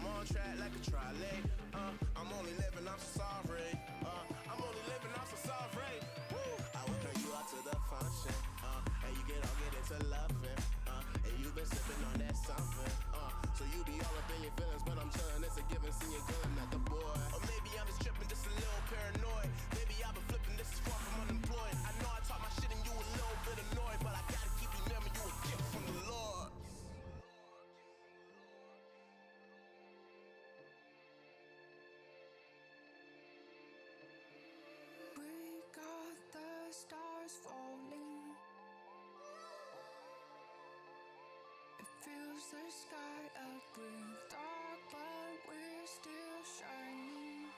on track like a trolley. I'm only living, I'm so sorry. I'm only living, I'm so sorry. Woo. I will turn you out to the function. And you can all get into loving. And you been sipping on that something. So you be all up in your feelings, but I'm chillin'. It's a given, see you good, not the boy. Or maybe I'm just tripping, just a little paranoid. Maybe I've been flipping, this is far from unemployed. I know I talk my shit and you a little bit annoyed, but I gotta keep remembering you a gift from the Lord. We got the stars falling. It fills the sky up with dark, but we're still shining.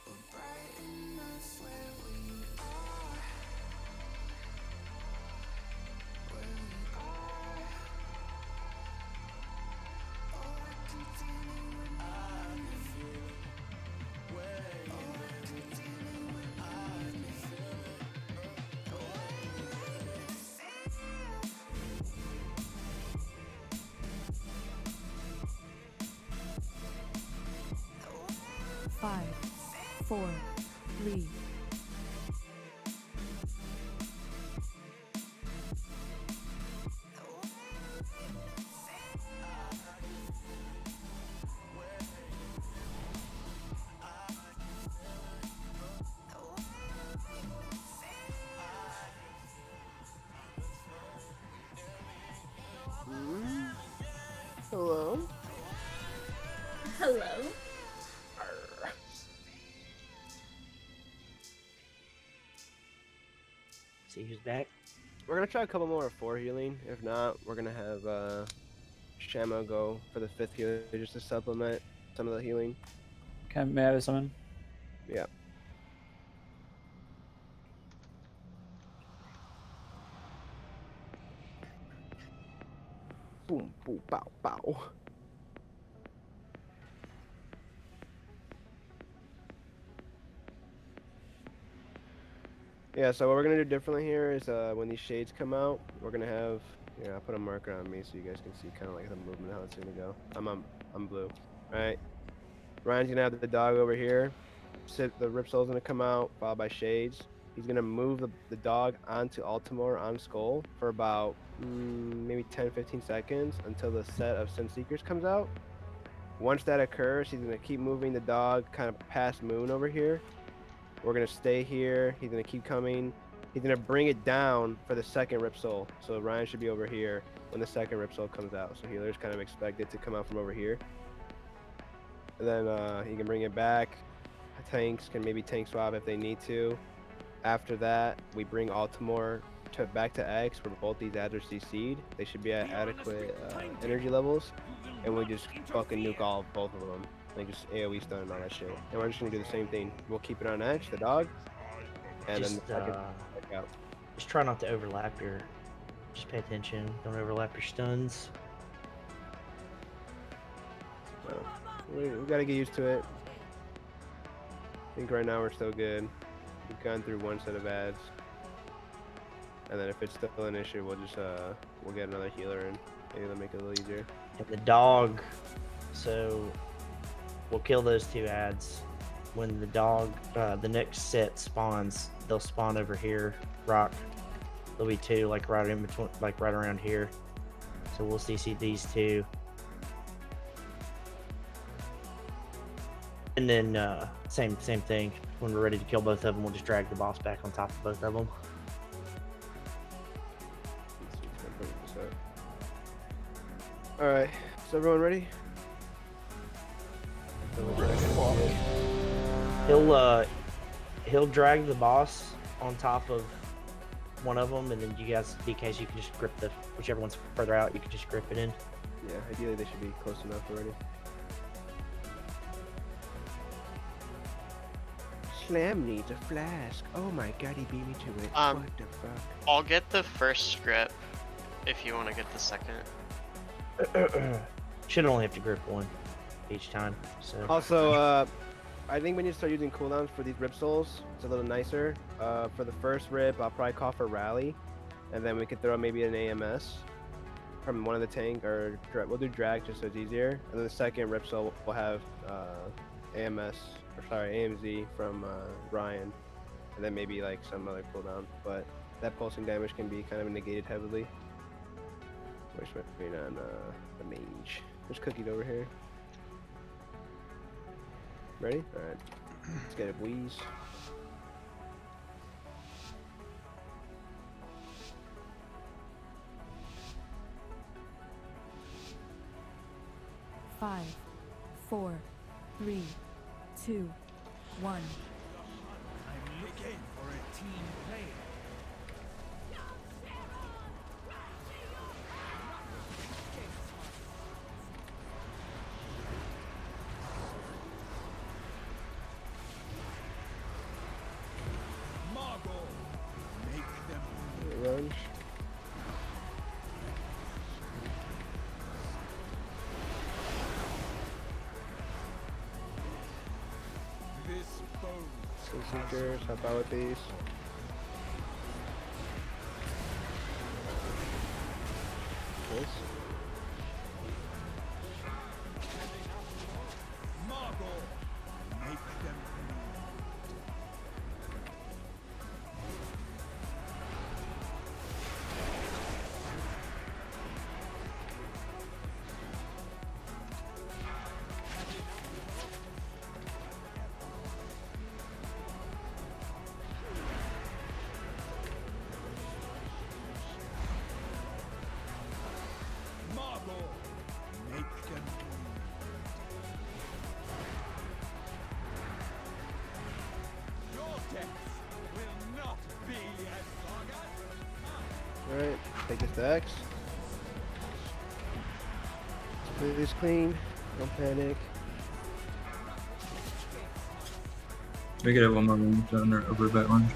We're bright enough where we are. Where we are. Oh, I can feel it when I'm feel it. Oh, I can feel it when I'm feel it. Oh, Five, four, three, 'Hello? Hello. See who's back. We're gonna try a couple more of 4 healing. If not, we're gonna have Shamo go for the 5th healer just to supplement some of the healing. Okay, may I have someone? Yeah. Boom, boom, bow, bow. Yeah, so what we're gonna do differently here is when these shades come out, we're gonna have I'll put a marker on me so you guys can see kind of like the movement how it's gonna go. I'm blue. All right. Ryan's gonna have the dog over here. The Ripsoul's gonna come out, followed by Shades. He's gonna move the dog onto Altimore on Skull for about maybe 10-15 seconds until the set of Sin Seekers comes out. Once that occurs, he's gonna keep moving the dog kind of past Moon over here. We're gonna stay here. He's gonna keep coming. He's gonna bring it down for the second Ripsoul. So Ryan should be over here when the second Ripsoul comes out. So healers kind of expect it to come out from over here. And then he can bring it back. Tanks can maybe tank swap if they need to. After that, we bring Altimore back to X where both these ads are CC'd. They should be at adequate energy levels. And we just fucking nuke both of them. Like just AoE stun and all that shit. And we're just gonna do the same thing. We'll keep it on X, the dog. And Just, then the second out. just try not to overlap your. Just pay attention. Don't overlap your stuns. Well, we gotta get used to it. I think right now we're still good. We've gone through one set of ads. And then if it's still an issue, we'll just we'll get another healer and maybe that'll make it a little easier. And the dog. So we'll kill those 2 ads. When the dog, the next set spawns, they'll spawn over here. Rock. There'll be 2 like right in between, like right around here. So we'll CC these 2. And then same thing. When we're ready to kill both of them, we'll just drag the boss back on top of both of them. All right, is everyone ready? He'll drag the boss on top of one of them, and then you guys, DKs, you can just grip the whichever one's further out. You can just grip it in. Yeah, ideally they should be close enough already. Slam needs a flask. Oh my god, he beat me to it. What the fuck? I'll get the first script if you want to get the second. Should only have to grip one each time. So Also, I think we need to start using cooldowns for these Rip Souls. It's a little nicer. For the first rip, I'll probably call for Rally, and then we could throw maybe an AMS. from one of the tank, or we'll do drag just so it's easier. And then the second Ripsaw will have AMZ from Ryan, and then maybe like some other cooldown. But that pulsing damage can be kind of negated heavily. Which might be on the mage. There's cookies over here. Ready? All right. Let's get it, please. Five, 4, 3, 2, 1. I'm looking for a team player. Margot, make them Lunge. this boat. Seekers, hop out with these. This. Margot, make them Margot, make them Your death will not be as long as Alright, take this to X. Play this clean. Don't panic. We could have one more range down or over back lunge.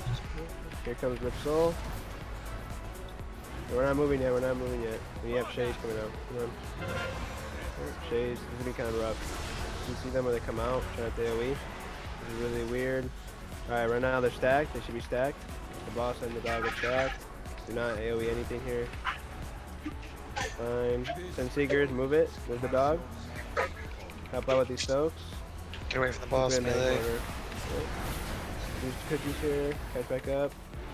Here comes Rip Soul. We're not moving yet, we're not moving yet. We have Shades coming out. Come on. Alright, Shades, this is gonna be kind of rough. You see them when they come out, trying to AoE. This is really weird. Alright, right now they're stacked, they should be stacked. The boss and the dog are stacked. Do not AoE anything here. Fine. Send Seekers, move it. Move the dog. Help out with these soaks. Get away from the boss, Keep it in melee. that corner. Right. Use cookies here. Catch back up.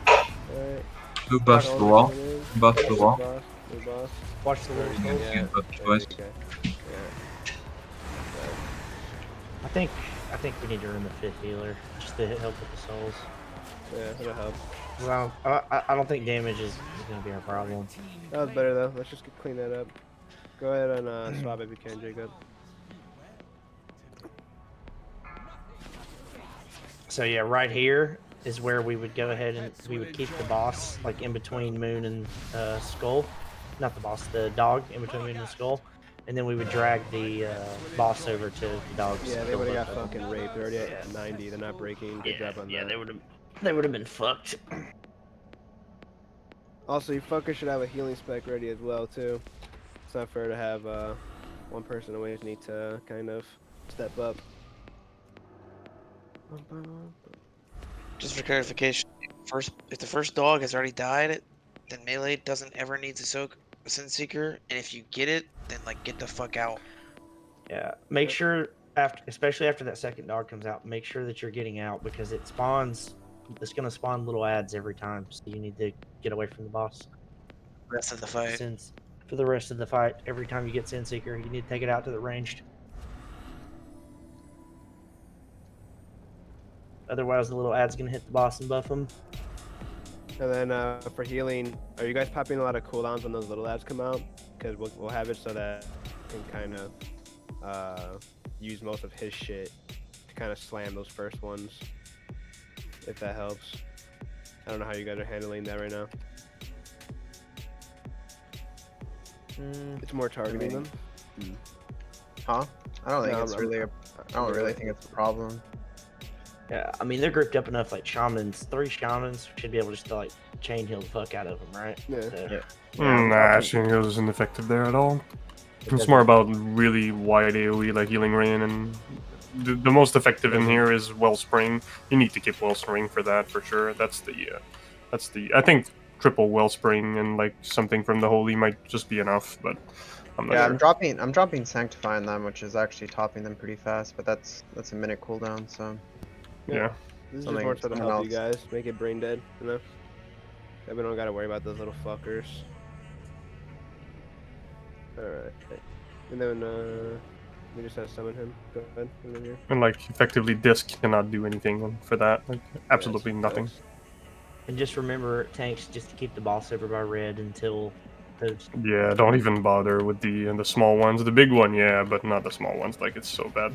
Alright. Who busted the wall? Who busted the wall? Boss. New boss. Watch the road. Yeah. Twice. Okay. Yeah. I think we need to run the fifth healer just to help with the souls. Yeah, that'll help. Well, I don't think damage is gonna be our problem. That was better though. Let's just clean that up. Go ahead and swap if you can, Jacob. So yeah, right here is where we would go ahead and we would keep the boss like in between Moon and Skull. Not the boss, the dog in between Moon and Skull. And then we would drag the boss over to the dogs. Yeah, they would have got fucking raped. They're already at 90. They're not breaking. Good job on that. they would have been fucked. Also, you fuckers should have a healing spec ready as well too. It's not fair to have one person always need to kind of step up. Just for clarification, if the first dog has already died, then melee doesn't ever need to soak a Sin Seeker, and if you get it, then like get the fuck out. Yeah, make sure especially after that second dog comes out, make sure that you're getting out because it spawns. It's gonna spawn little ads every time, so you need to get away from the boss. Rest of the fight. Since for the rest of the fight, every time you get Sin Seeker, you need to take it out to the ranged. Otherwise, the little ad's gonna hit the boss and buff him. And then for healing, are you guys popping a lot of cooldowns when those little ads come out? Because we'll have it so that we can kind of use most of his shit to kind of slam those first ones, if that helps. I don't know how you guys are handling that right now. It's more targeting them. Huh? I don't think No, it's really. I don't really think it's a problem. Yeah, I mean they're grouped up enough. Like shamans, 3 shamans should be able just to like chain heal the fuck out of them, right? Yeah. So, Nah, chain heals isn't effective there at all. It's more about really wide AoE like healing rain, and the most effective in here is Wellspring. You need to keep Wellspring for that for sure. That's the I think triple Wellspring and like something from the Holy might just be enough, but I'm not Yeah, sure. I'm dropping Sanctify on them, which is actually topping them pretty fast, but that's a minute cooldown, so Yeah. This is just more so to something help you else. guys, make it brain dead, you know? That we don't gotta worry about those little fuckers. Alright. And then, we just have to summon him. Go ahead, put him in here. And like effectively Disc cannot do anything for that. Like absolutely nothing. And just remember, tanks, just to keep the boss over by red until those. Yeah, don't even bother with the small ones. The big one, yeah, but not the small ones. Like it's so bad.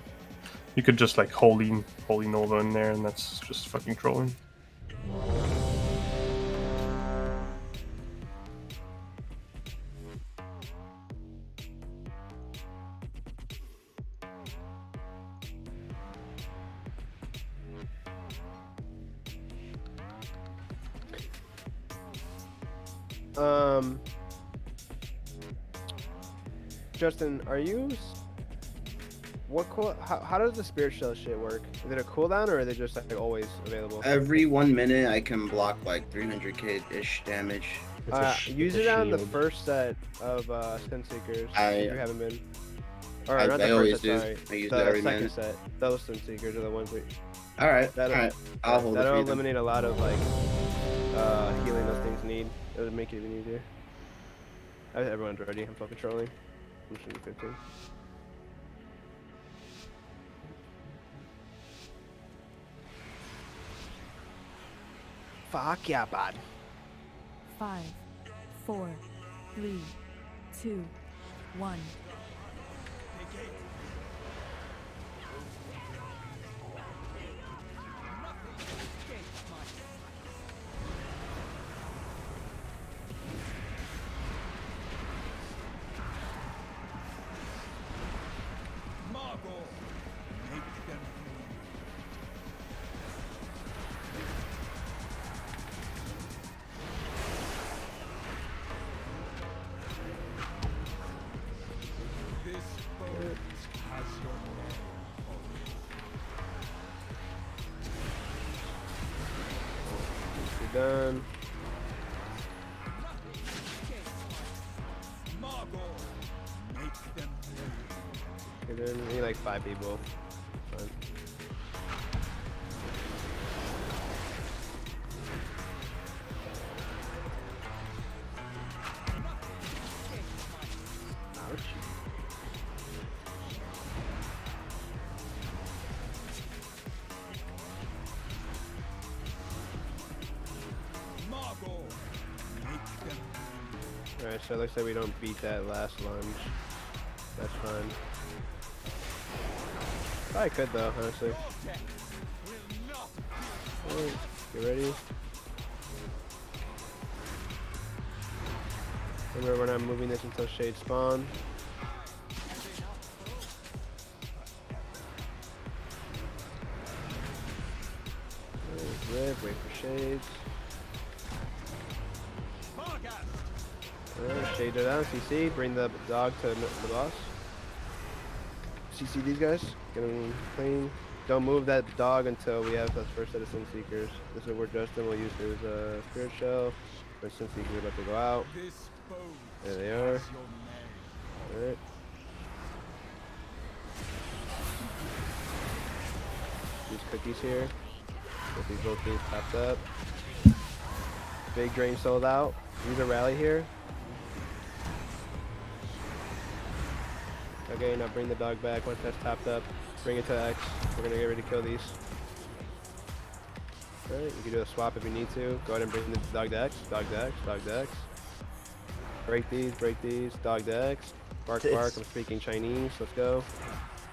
You could just like holy Nova in there, and that's just fucking trolling. Justin, are you? What cool? How does the spirit shell shit work? Is it a cooldown or are they just like always available? Every 1 minute, I can block like 300k ish damage. Use it on the first set of Sin Seekers. If you haven't been. Or not the always first set, do. sorry. I use the it every second minute. set. Those Sin Seekers are the ones we. All right. I'll hold it That'll for you then. eliminate a lot of like healing those things need. It'll make it even easier. Everyone's ready. I'm fucking trolling. I'm just gonna do 15. Fuck yeah, bud. 5, 4, 3, 2, 1. You're done. Okay, then we need like 5 people. Fine. Ouch. Alright, so it looks like we don't beat that last lunge. That's fine. Probably could though, honestly. Alright, get ready. Remember, we're not moving this until Shade spawn. Rip, wait for Shades. Alright, Shades are down. CC, bring the dog to the boss. CC these guys. Get them clean. Don't move that dog until we have the first set of Sin Seekers. This is where Justin will use his Spirit Shell. The Sin Seekers are about to go out. There they are. Alright. These cookies here. Get these little things popped up. Big drain sold out. Use a rally here. Okay, now bring the dog back once that's topped up. Bring it to X. We're gonna get ready to kill these. Alright, you can do a swap if you need to. Go ahead and bring the dog to X. Dog to X. Dog to X. Break these. Dog to X. Bark, bark. I'm speaking Chinese. Let's go.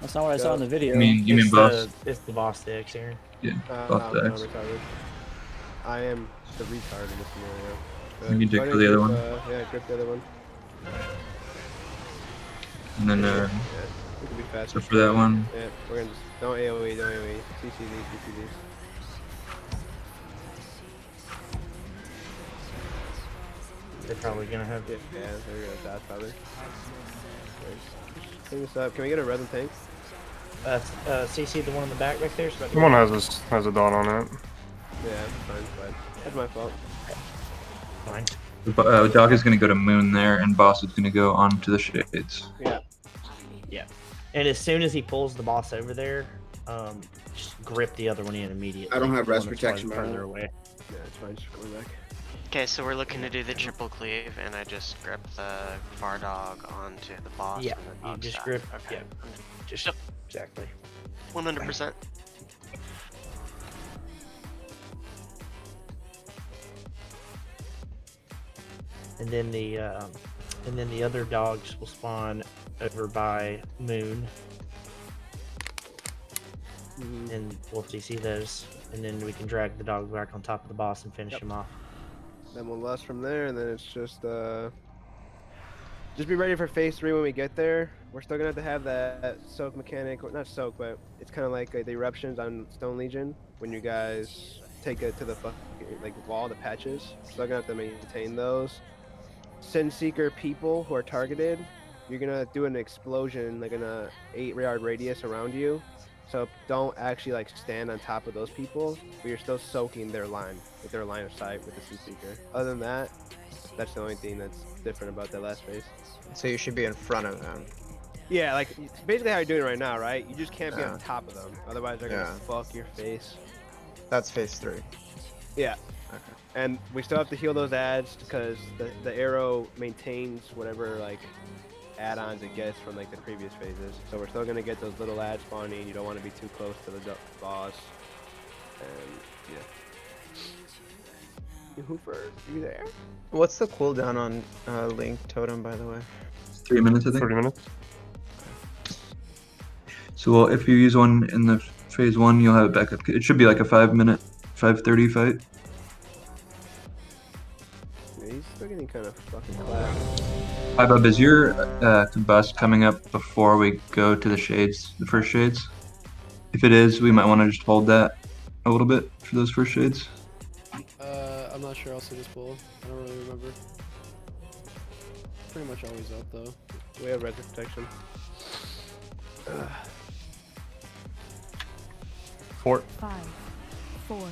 That's not what I saw in the video. You mean boss? It's the boss to X here. Yeah, No, boss to I'm X. retarded. I am the retard in this scenario. You can go take ahead the and other grip, one. Yeah, grip the other one. And then Yeah, we can be faster. so for that one, Yeah, we're gonna just don't AoE, don't AoE. CC these. They're probably gonna have. Yeah, they're gonna dodge probably. Nice. Clean this up. Can we get a resin tank? CC the one in the back back there. So one has a dot on it. Yeah, that's fine, but that's my fault. Fine. The dog is gonna go to Moon there, and boss is gonna go on to the shades. Yeah. Yeah. And as soon as he pulls the boss over there, just grip the other one in immediately. I don't have the one rest that's protection, farther bro. away. Yeah, it's fine. Just coming back. Okay, so we're looking to do the triple cleave, and I just grip the far dog onto the boss. Yeah, and the you dog just staff. grip. Okay. Yeah, just Yep. exactly. 100%. And then the other dogs will spawn over by Moon, and we'll CC those, and then we can drag the dog back on top of the boss and finish him off. Then we'll lust from there, and then it's just be ready for phase 3 when we get there. We're still gonna have to have that soak mechanic, or not soak, but it's kind of like the eruptions on Stone Legion when you guys take it to the like wall, the patches. Still gonna have to maintain those. Sin Seeker people who are targeted, you're gonna do an explosion like in a 8-yard radius around you. So don't actually like stand on top of those people, but you're still soaking their line with their line of sight with the Sin Seeker. Other than that, that's the only thing that's different about that last phase. So you should be in front of him. Yeah, like it's basically how you're doing it right now, right? You just can't be on top of them, otherwise they're gonna Yeah. fuck your face. That's phase 3. Yeah. Okay. And we still have to heal those ads because the arrow maintains whatever like add-ons it gets from like the previous phases. So we're still gonna get those little ads spawning. You don't want to be too close to the boss. And yeah. Hoofer, you there? What's the cooldown on Link Totem, by the way? 3 minutes, I think. 30 minutes. So well, if you use one in the phase 1, you'll have it back up. It should be like a 5-minute, 5:30 fight. Yeah, he's still getting kind of fucking clapped. Hi, Bob. Is your combust coming up before we go to the shades, the first shades? If it is, we might want to just hold that a little bit for those first shades. I'm not sure. I'll see this pool. I don't really remember. Pretty much always up though. We have red protection. 4. 5, 4,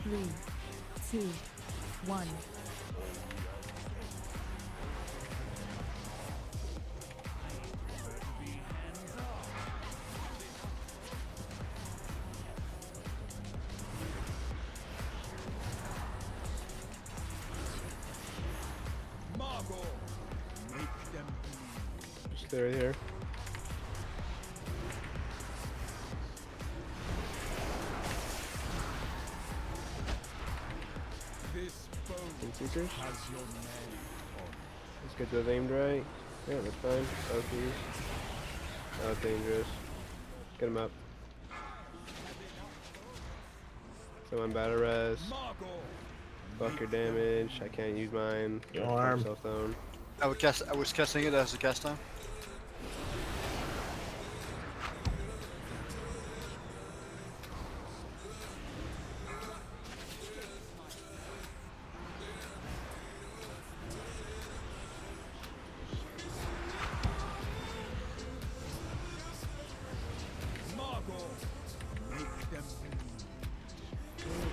3, 2, 1. Just stay right here. Sin Seekers. Let's get those aimed right. Yeah, that's fine. Both these. Oh, it's dangerous. Get him up. Someone battle res. Fuck your damage. I can't use mine. Alarm. Cell phone. I was casting it as a cast time.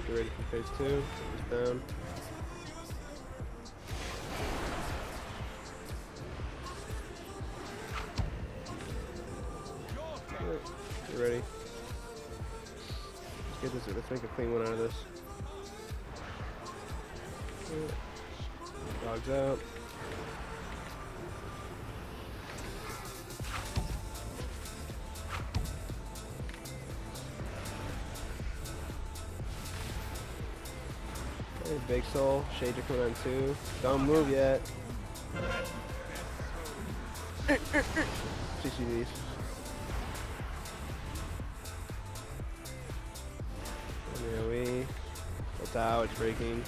Get ready for phase 2. He's down. Get ready. Let's get this. Let's make a clean one out of this. Dogs out. Hey, Big Soul. Shades are coming on too. Don't move yet. CC these. AoE. It's out, it's breaking.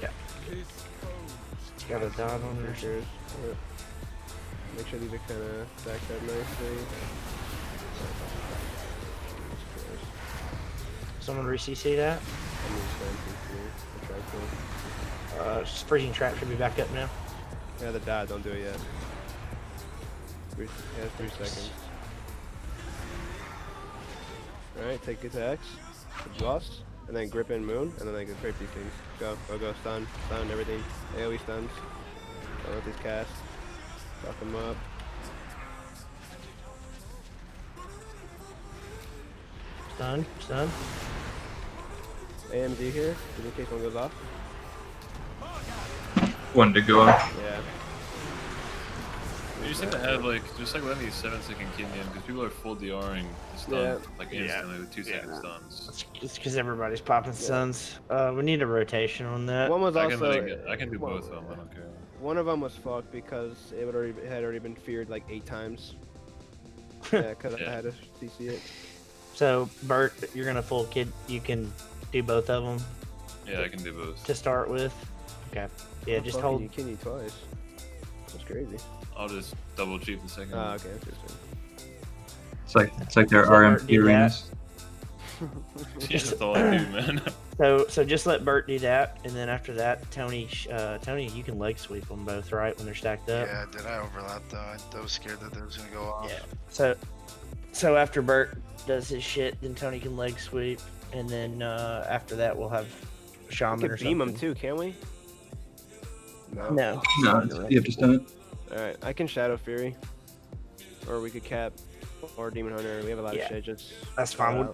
Yeah. Got a dot on her. Sure. Yep. Make sure these are kind of stacked up nicely. Someone re-CC that. I'm just going to try to. Freezing trap should be back up now. Yeah, the dot, don't do it yet. 3 seconds. Alright, take attacks. Exhaust. and then grip in moon, and then like break these things. Go, stun, everything. AoE stuns. Don't let these cast. Fuck them up. Stun. AMG here, just in case one goes off. One to go off. Yeah. You just have to have like, just like letting these 7-second kid in, because people are full DRing the stun like instantly with 2-second stuns. It's because everybody's popping stuns. We need a rotation on that. One was I also. can do both of them. I don't care. One of them was fucked because it had already been feared like 8 times. Yeah, because I had to CC it. So Bert, you're gonna full kid. You can do both of them. Yeah, I can do both. To start with. Okay. Yeah, just hold. You kill you twice. That's crazy. I'll just double cheap the second. Oh, okay. Interesting. It's like their RMP arenas. Yeah, that's all I do, man. So just let Bert do that, and then after that, Tony, you can leg sweep them both, right, when they're stacked up. Yeah, did I overlap though? I was scared that they was gonna go off. Yeah. So after Bert does his shit, then Tony can leg sweep, and then after that we'll have Shaman We or could something. beam them too, can't we? No. No, you have to stun it. Alright, I can Shadow Fury. Or we could cap or Demon Hunter. We have a lot of shit. Just that's fine.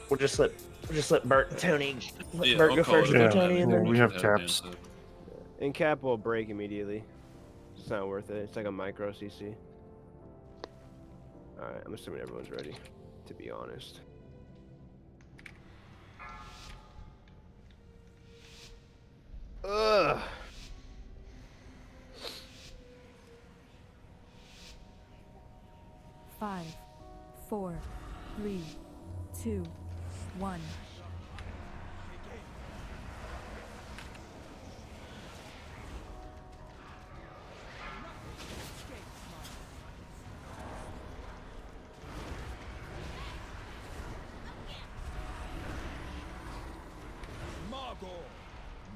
We'll just let Bert and Tony. Let Bert I'll go call first, it and out, Tony, man. and then we have caps. And cap will break immediately. It's not worth it. It's like a micro CC. Alright, I'm assuming everyone's ready, to be honest. Ugh. Five, 4, 3, 2, 1.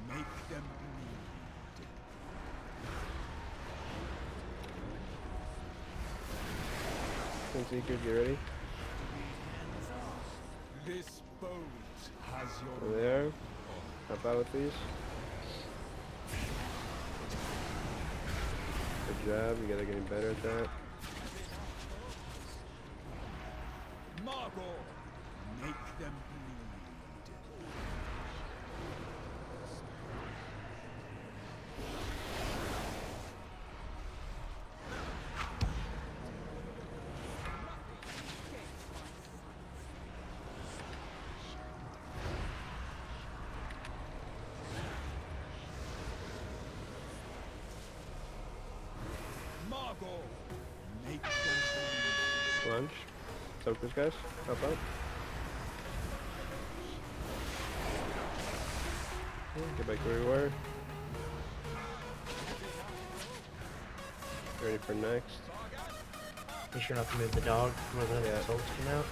Make them Seekers, you ready? This boat has your Over there. Help out with these. Good job, you guys are getting better at that. Margot. Make them Lunge. Soak this, guys. Help out. Okay, get back where we were. Ready for next. Be sure not to move the dog where the souls come out.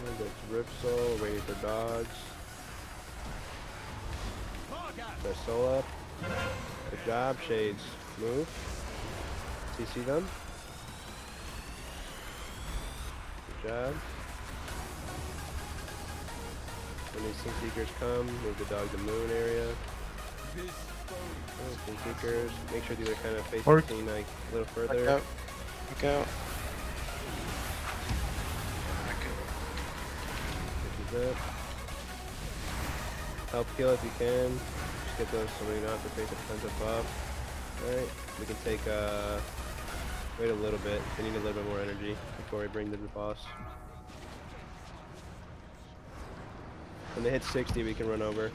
And that's Rip Soul, waiting for dogs. Press soul up. Good job, Shades. Move. CC them. Good job. When these Sync Seekers come, move the dog to moon area. Oh, Sync Seekers. Make sure these are kind of facing the scene like a little further. Look out. This is it. Help heal if you can. Just get those so we don't have to face a defensive buff. Alright, we can take wait a little bit. We need a little bit more energy before we bring the boss. When they hit 60, we can run over.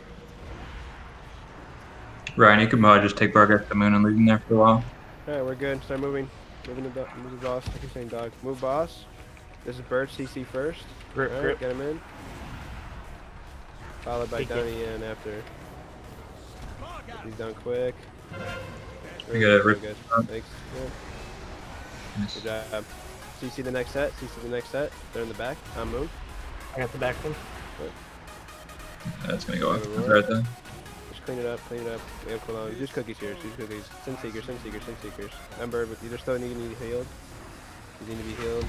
Ryan, you could probably just take Bark at the moon and leave him there for a while. Alright, we're good. Start moving. Moving the boss. I keep saying dog. Move boss. This is Bird CC first. Alright, get him in. Followed by Donnie in after. He's done quick. We got it. Good. Thanks. Yeah. Good job. CC the next set. CC the next set. They're in the back. On moon. I got the back one. That's gonna go off right there. Just clean it up, clean it up. We have cooldown. Use cookies here, use cookies. Sin Seekers, Sin Seekers, Sin Seekers. Remember, you just still need to be healed. You need to be healed.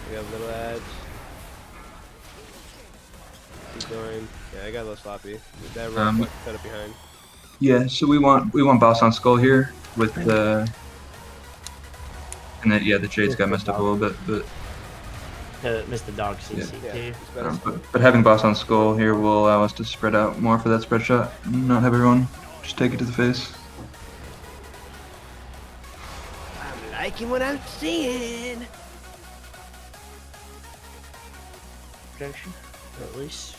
We have little ads. Keep going. Yeah, I got a little sloppy. That rope set up behind. Yeah, so we want boss on skull here with the, and then yeah, the shades got messed up a little bit, but Missed the dog CC too. but having boss on skull here will allow us to spread out more for that spread shot, and not have everyone just take it to the face. I'm liking what I'm seeing. Protection, at least.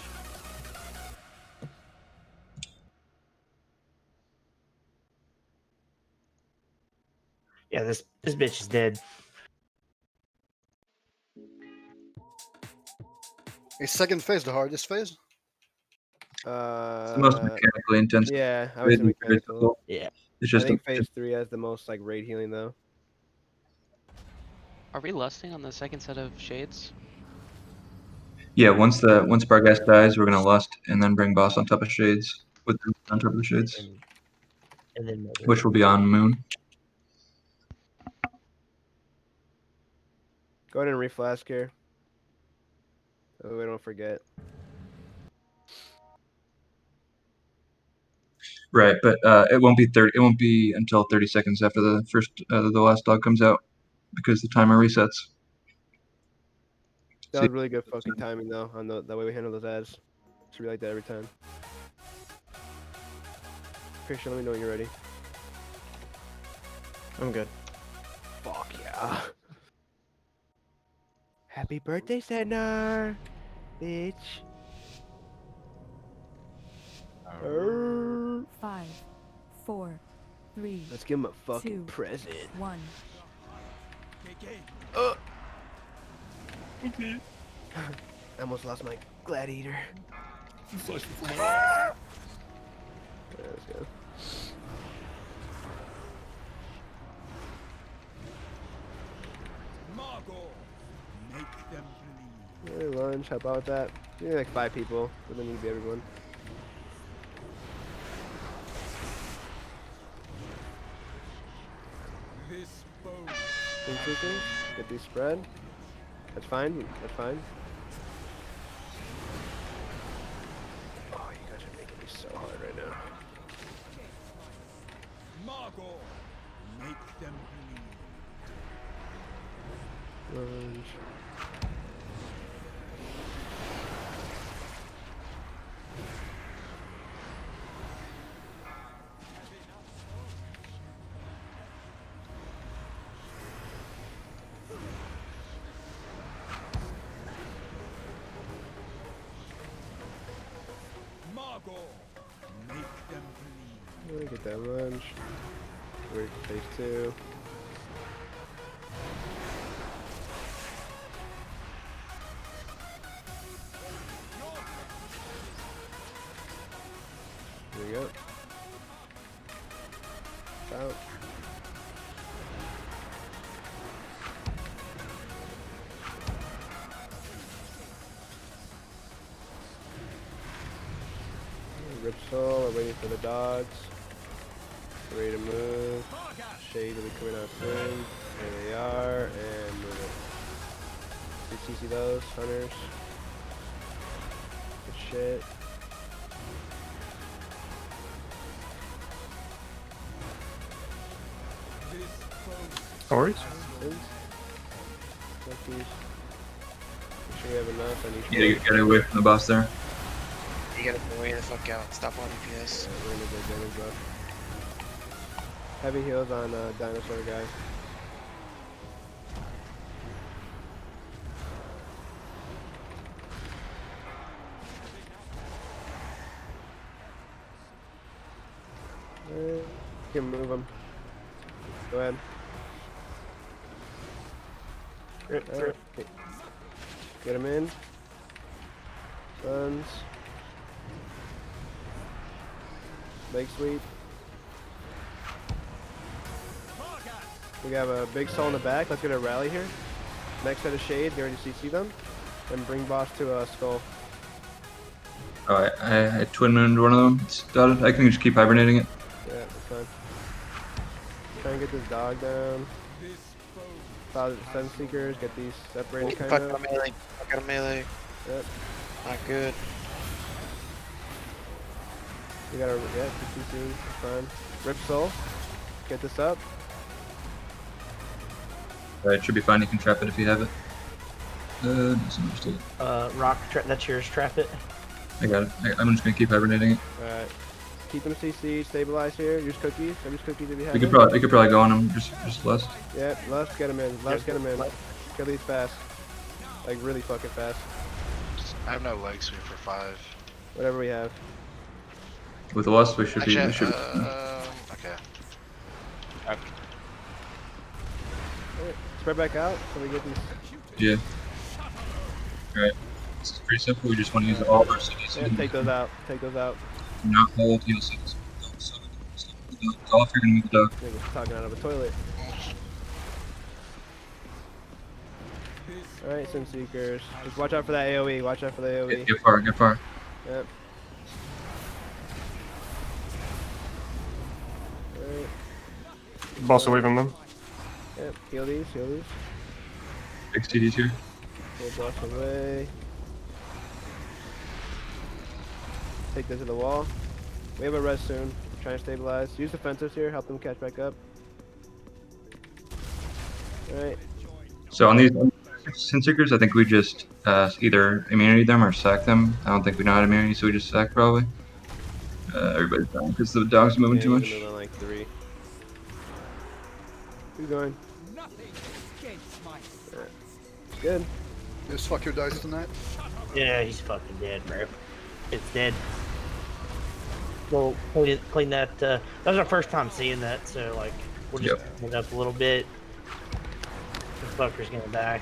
Yeah, this bitch is dead. Is second phase the hardest phase? It's the most mechanically intense. Yeah, I would say mechanical. Yeah. It's just I think phase 3 has the most like raid healing though. Are we lusting on the second set of shades? yeah, once Barghest dies, we're gonna lust and then bring boss on top of shades with on top of the shades, And then which will be on moon. Go ahead and reflask here. Oh, we don't forget. Right, but it won't be 30. It won't be until 30 seconds after the last dog comes out, because the timer resets. That was really good fucking timing though on the way we handle those ads. Should be like that every time. Christian, let me know when you're ready. I'm good. Fuck yeah. Happy birthday, Sednar! Bitch. 5, 4, 3. Let's give him a fucking 2, present. 1. I almost lost my gladiator. Let's go. Hey, lunch, how about that? You need like 5 people, but then you need to be everyone. Get these spread. That's fine, that's fine. Oh, you guys are making me so hard right now. Make them Lunch. Get that lunch. Wait, phase 2. There we go. Out. Rip soul, we're waiting for the dogs. Ready to move. Shade will be coming out soon. There they are, and move it. Did you see those hunters? Good shit. No worries. Make sure we have enough on each Yeah, you get away from the boss there. You gotta go way the fuck out. Stop on DPS. Heavy heals on dinosaur guy. You can move him. Go ahead. Okay. Get him in. Guns. Leg sweep. We have a big soul in the back. Let's get a rally here. Next set of shades. You already CC them. And bring boss to a skull. Oh, I twin mooned one of them. It's dotted. I can just keep hibernating it. Yeah, that's fine. Try and get this dog down. Follow the Sun Seekers, get these separated kind Fuck of. out of melee. Fuck out of melee. Yep. Not good. We gotta, yeah, too soon. It's fine. Rip Soul. Get this up. Alright, should be fine. You can trap it if you have it. Misunderstood. Rock, that's yours. Trap it. I got it. I'm just gonna keep hibernating it. Alright. Keep them CC, stabilize here. Use cookies. Use cookies if you have We them. could probably go on them. Just lust. Yep, let's get him in. Let's get him in. Kill these fast. Like, really fucking fast. I have no leg sweep for 5. Whatever we have. With the lust, we should Actually, be. We should. okay. Alright, spread back out so we get these. Yeah. Alright. This is pretty simple. We just want to use all of our cities. Yeah, take those out. Take those out. Do not hold heal cities. Go off, you're gonna move the dog. Niggas talking out of a toilet. Alright, Sin Seekers. Just watch out for that AoE. Watch out for the AoE. Get far, get far. Yep. Alright. Boss away from them. Yep, heal these, heal these. Big CDs here. Pull boss away. Take this to the wall. We have a res soon. Try and stabilize. Use defensives here, help them catch back up. Alright. So on these Sin Seekers, I think we just either immunity them or sack them. I don't think we know how to immunity, so we just sack probably. Everybody's down because the dog's moving too much. Moving like 3. Keep going. Good. Just fuck your dice tonight. Yeah, he's fucking dead, bro. It's dead. We'll clean that. That was our first time seeing that, so like we'll just clean it up a little bit. The fucker's gonna die.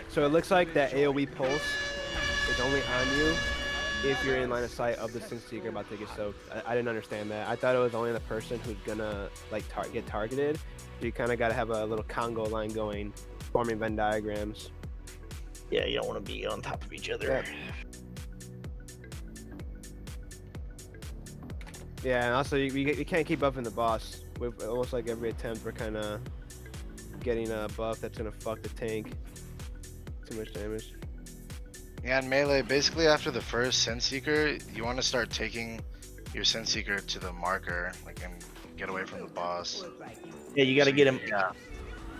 So it looks like that AoE pulse is only on you if you're in line of sight of the Sin Seeker about to get soaked. I didn't understand that. I thought it was only the person who's gonna like get targeted. So you kind of got to have a little Congo line going, forming Venn diagrams. Yeah, you don't want to be on top of each other. Yeah, and also you can't keep buffing the boss. With almost like every attempt, we're kind of getting a buff that's gonna fuck the tank. Too much damage. Yeah, in melee, basically after the first Sin Seeker, you want to start taking your Sin Seeker to the marker, like, and get away from the boss. Yeah, you got to get him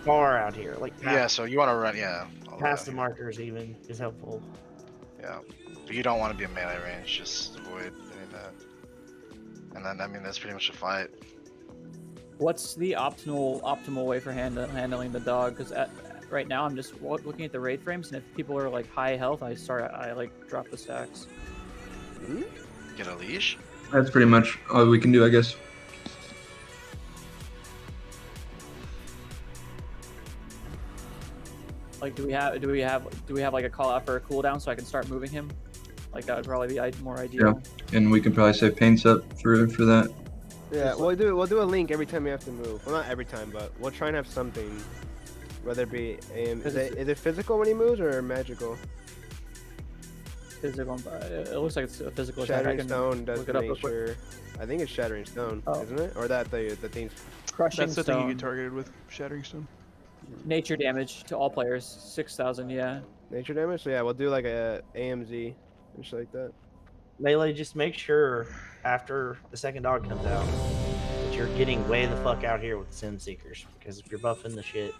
far out here, like Yeah, so you want to run, past the markers even is helpful. Yeah, but you don't want to be in melee range, just avoid doing that. And then, I mean, that's pretty much a fight. What's the optimal way for handling the dog? Because right now I'm just looking at the raid frames, and if people are like high health, I like drop the stacks. Get a leash? That's pretty much all we can do, I guess. Like, do we have like a call out for a cooldown so I can start moving him? Like that would probably be more ideal. Yeah, and we can probably save paints up for that. Yeah, we'll do a link every time we have to move. Well, not every time, but we'll try and have something. Whether it be is it physical when he moves or magical? Physical. It looks like it's a physical attack. Shattering Stone does look it up real nature. I think it's Shattering Stone, isn't it? Or that the thing's Crushing That's the thing you Stone. get targeted with, Shattering Stone. Nature damage to all players, 6,000. Yeah. nature damage. So yeah, we'll do like a AMZ and shit like that. Melee, just make sure after the second dog comes out that you're getting way the fuck out here with the Sin Seekers, because if you're buffing the shit,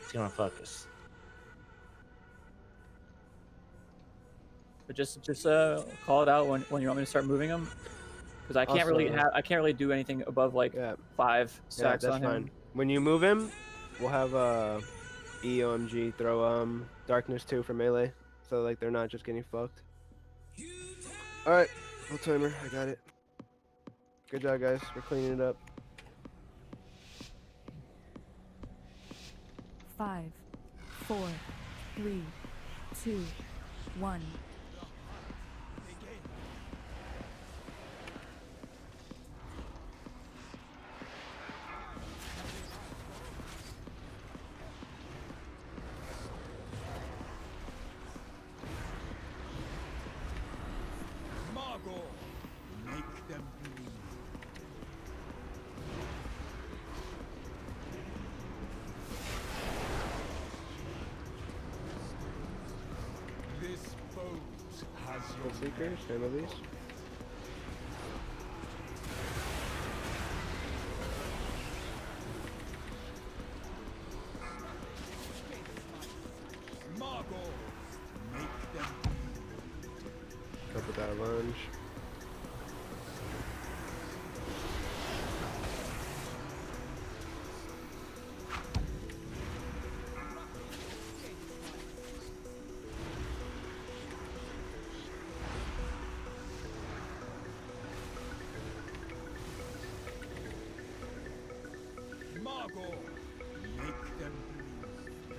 it's gonna fuck us. But just call it out when you want me to start moving them, because I can't really do anything above like 5 stacks that's on him. fine. When you move him, we'll have EOMG throw Darkness 2 for melee, so like they're not just getting fucked. All right, full timer. I got it. Good job, guys. We're cleaning it up. 5, 4, 3, 2, 1. Seekers, handle these. Help with that lunge.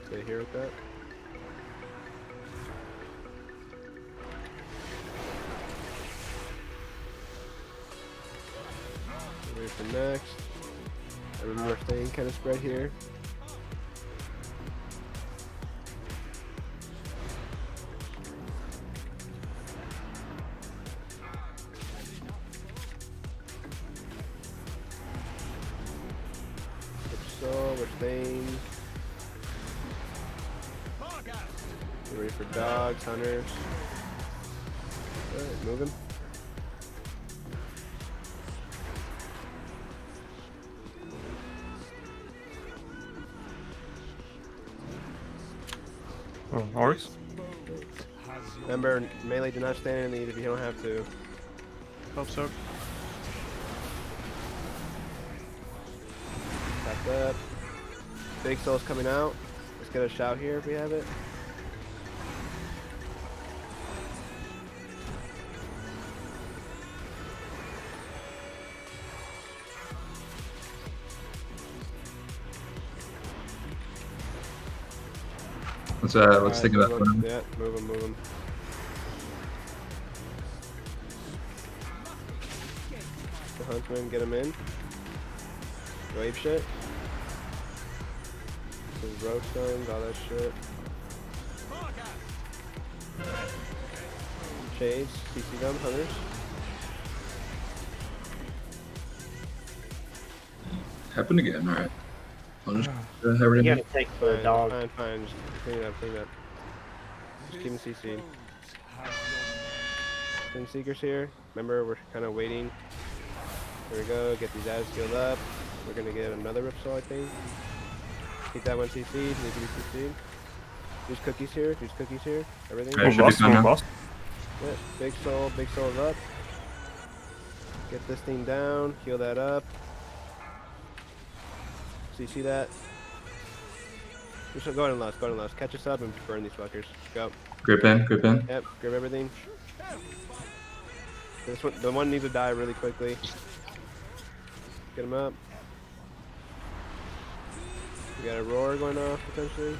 Stay here with that. Wait for next. I remember staying kind of spread here. We're staying. Get ready for dogs, hunters. Alright, moving. Oh, horse. Remember, melee do not stand in these if you don't have to. Help soak. Back up. Big soul's coming out. Let's get a shout here if we have it. Let's think about that. Yeah, move him, move him. The huntsman, get him in. Wave shit. His rogue stones, all that shit. Shades, CC them, hunters. Happened again, alright. I'll just have You everything. gotta take the dog. Fine, just clean it up, clean it up. Just keep him CC'd. Twin Seekers here. Remember, we're kind of waiting. Here we go, get these ads healed up. We're gonna get another Ripsaw, I think. Keep that one CC'd, need to be CC'd. There's cookies here, everything. Alright, should be fine now. Yeah, big soul's up. Get this thing down, heal that up. So you see that? Just go ahead and lost. Catch us up and burn these fuckers. Go. Grip in, grip in. Yep, grab everything. This one, the one needs to die really quickly. Get him up. We got a roar going off potentially.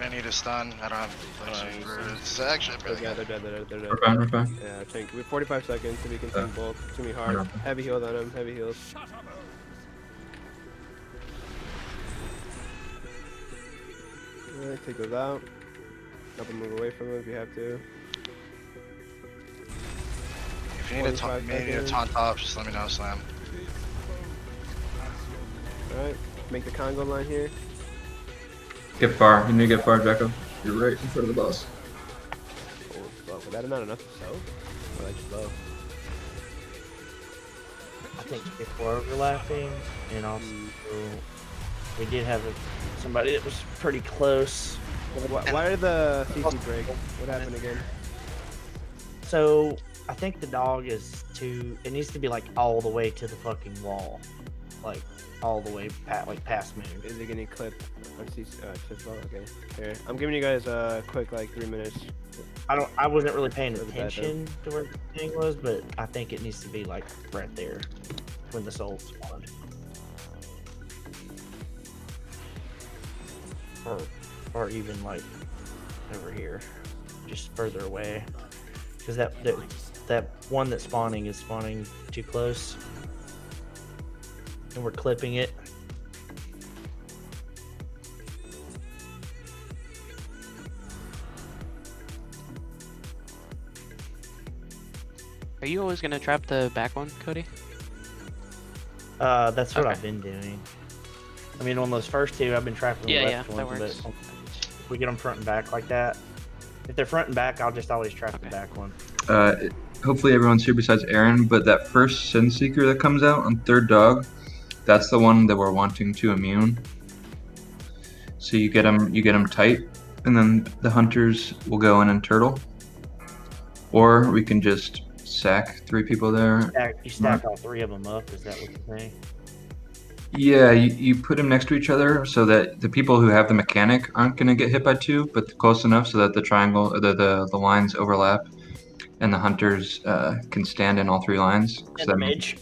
I need a stun. I don't have flinching for it's actually really Yeah, good. they're dead. We're fine. Yeah, tank. We have 45 seconds so we can tank both. Too many hard. Heavy heals on him, heavy heals. Alright, take those out. Help him move away from him if you have to. If you need a taunt top, just let me know, Slam. Alright, make the Congo line here. Get far. You need to get far, Jacko. You're right in front of the boss. Oh, fuck. Was that not enough to soak? Or like slow? I think if we're overlapping, and also we did have somebody that was pretty close. Why did the CC break? What happened again? So I think the dog is too. It needs to be like all the way to the fucking wall, like all the way past moon. Is it getting clipped on CC? Okay. Here, I'm giving you guys a quick like 3 minutes. I wasn't really paying attention to where the thing was, but I think it needs to be like right there when the soul spawned. Or even like over here, just further away, because that one that's spawning is spawning too close, and we're clipping it. Are you always gonna trap the back one, Cody? That's what I've been doing. I mean, on those first two, I've been trapping the left ones, but if we get them front and back like that, If they're front and back, I'll just always trap the back one. Hopefully everyone's here besides Aaron, but that first Sin Seeker that comes out on third dog, that's the one that we're wanting to immune. So you get them tight, and then the hunters will go in and turtle. Or we can just sack 3 people there. You stack all 3 of them up. Is that what you're saying? Yeah, you put them next to each other so that the people who have the mechanic aren't going to get hit by 2, but close enough so that the triangle, the lines overlap, and the hunters can stand in all 3 lines. And the mage.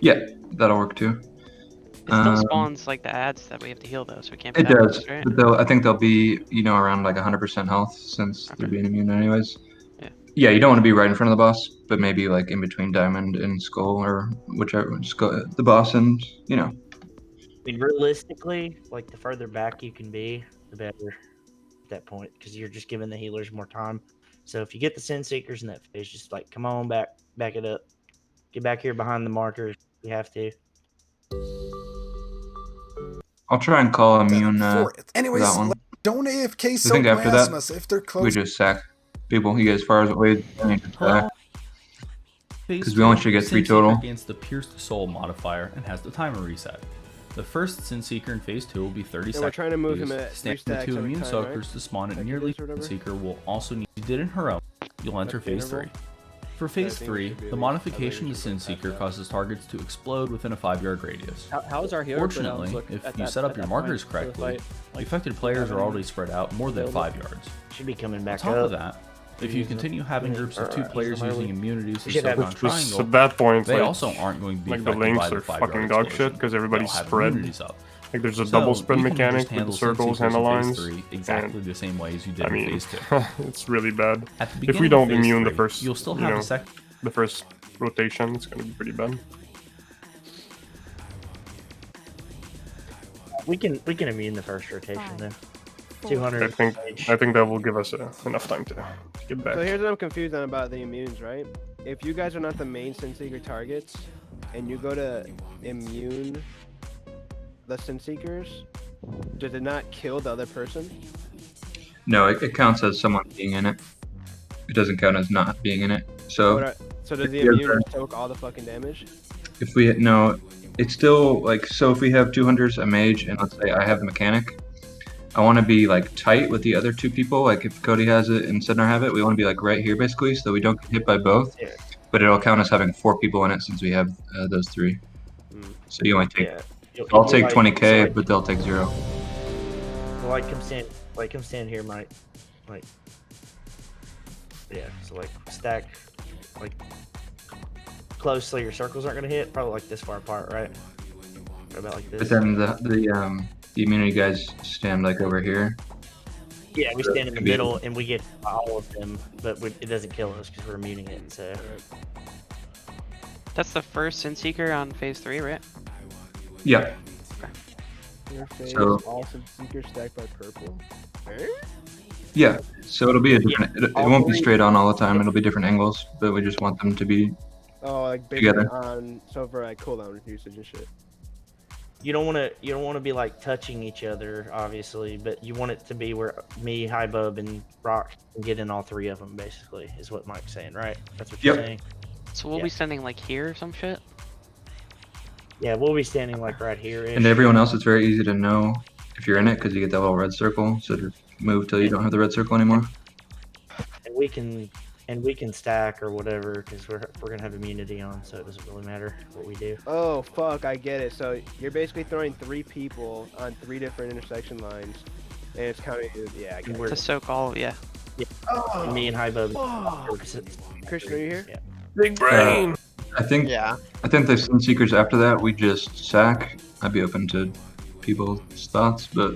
Yeah, that'll work too. It still spawns like the ads that we have to heal though, so we can't. It put does, right? but I think they'll be around like 100% health since they're being immune anyways. Yeah, you don't want to be right in front of the boss, but maybe like in between Diamond and Skull or whichever. Just go the boss and I mean, realistically, like the further back you can be, the better at that point, because you're just giving the healers more time. So if you get the Sin Seekers in that phase, just like come on back it up, get back here behind the markers. You have to. I'll try and call immune for Anyways, that one. don't AFK I so think after that, plasmas if they're close. we just sack people. You get as far as away as you can sack. Because we only should get 3 total. Against the Pierced Soul modifier and has the timer reset. The first Sin Seeker in phase 2 will be 30 seconds. We're trying to move him at 3 Stand stacks 2 every immune time, soakers right? to spawn at Like nearly. this or whatever? Sin Seeker will also need. You did in her own. You'll enter phase 3. For phase think it 3, should be the at least- modification to Sin Seeker causes targets to explode within a 5-yard radius. How is our hero Fortunately, cooldowns look if at you that- set up at your that markers point for the correctly, fight? the affected players are already spread out more than 5 yards. Should be coming On back top up. of that, if you continue having groups of 2 players using immunities to should have soak on Just triangle, at that point, they like, also aren't going to be like the affected links by the are 5-yard fucking dog shit explosion. because everybody's They'll have spread. immunities up. Like there's a So, double spread you can mechanic just with handle the Sin circles Seekers and the in phase lines. 3 exactly the same way as you did I mean, in phase 2. it's really bad. At the If beginning we of don't phase immune the 3, first, you'll still you have know, the first rotation, it's gonna be pretty bad. We can immune the first rotation though. 200. I think that will give us enough time to get back. So here's what I'm confused on about the immunes, right? If you guys are not the main Sin Seeker targets, and you go to immune the Sin Seekers, does it not kill the other person? No, it counts as someone being in it. It doesn't count as not being in it. So, So does the if we have immune the- soak all the fucking damage? if we no, it's still like so. If we have 2 hunters, a mage, and let's say I have the mechanic, I want to be like tight with the other 2 people. Like if Cody has it and Sednar have it, we want to be like right here basically, so we don't get hit by both. Yeah. But it'll count as having 4 people in it since we have those 3. So you only take. Yeah. I'll take Like- 20k, like- but they'll take 0. Like come stand here, Mike. Like, yeah. So like stack, like close so your circles aren't gonna hit. Probably like this far apart, right? Or about like this. But then the immunity guys stand like over here. Yeah, we So stand in it the could be- middle and we get all of them, but it doesn't kill us because we're immuning it. So That's the first Sin Seeker on phase 3, right? Yeah. Your face, So- all Sin Seekers stacked by purple. Yeah. So it'll be a different. It won't be straight on all the time. It'll be different angles, but we just want them to be. Oh, like basically Together. on so for like cooldown usage and shit. you don't want to be like touching each other, obviously, but you want it to be where me, High Bub, and Rock can get in all 3 of them. Basically, is what Mike's saying, right? That's what you're Yep. saying. So we'll be standing like here or some shit? Yeah, we'll be standing like right here. And everyone else, it's very easy to know if you're in it because you get that little red circle. So just move till you don't have the red circle anymore. And we can stack or whatever because we're gonna have immunity on, so it doesn't really matter what we do. Oh fuck, I get it. So you're basically throwing 3 people on 3 different intersection lines, and it's counting. Yeah, I get To it. soak all, yeah. Oh, And me and High Bub. Christian, are you here? Yeah. Big brain. I think. Yeah. I think the Sin Seekers after that we just sack. I'd be open to people's thoughts, but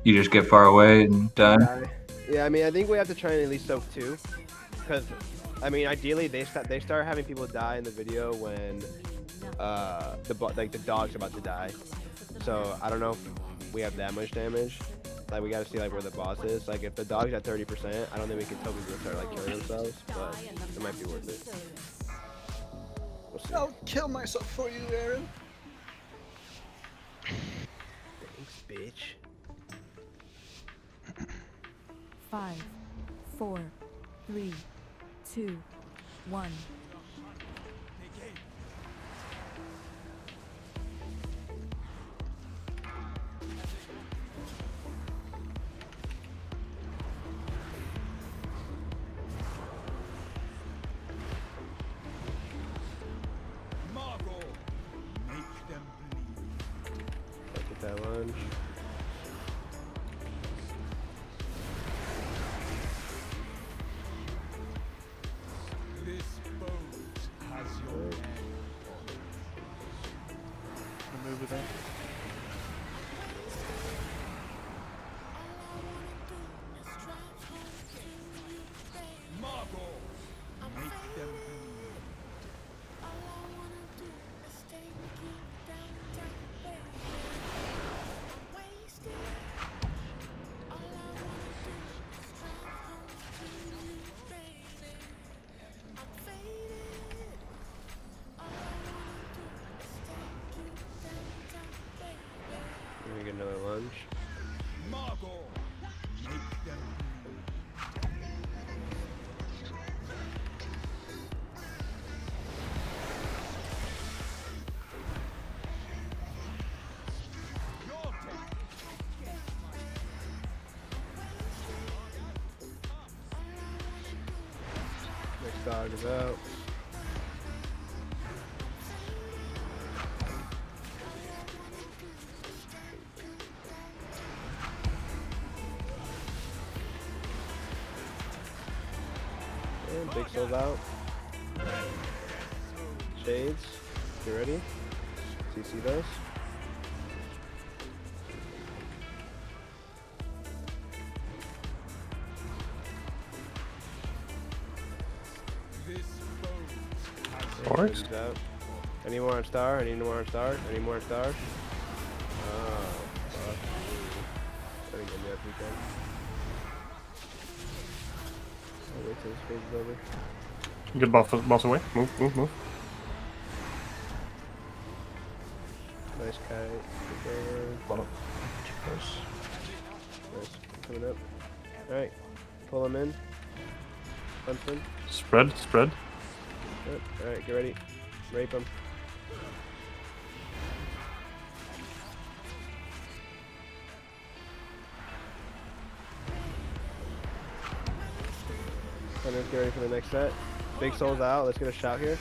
you just get far away and die. Yeah, I mean, I think we have to try and at least soak 2, because I mean, ideally they start having people die in the video when the dog's about to die. So I don't know if we have that much damage. Like we gotta see like where the boss is. Like if the dog's at 30%, I don't think we can tell people to start like killing themselves, but it might be worth it. We'll see. I'll kill myself for you, Aaron. Thanks, bitch. 5, 4, 3, 2, 1. Get that lunge. Move with that. Let me get another lunge. Next dog is out. And big soul's out. Shades, you ready? CC those. Works. Shades out. Any more on star? Any more on star? Any more on star? Oh, fuck. Gotta get me up weekend. I'll wait till this phase is over. Get boss away. Move, move, move. Nice kite. Good bird. Nice. Coming up. Alright. Pull him in. Punch him. Spread, spread. Yep. Alright, get ready. Rape him. Hunters, get ready for the next set. Big soul's out. Let's get a shot here.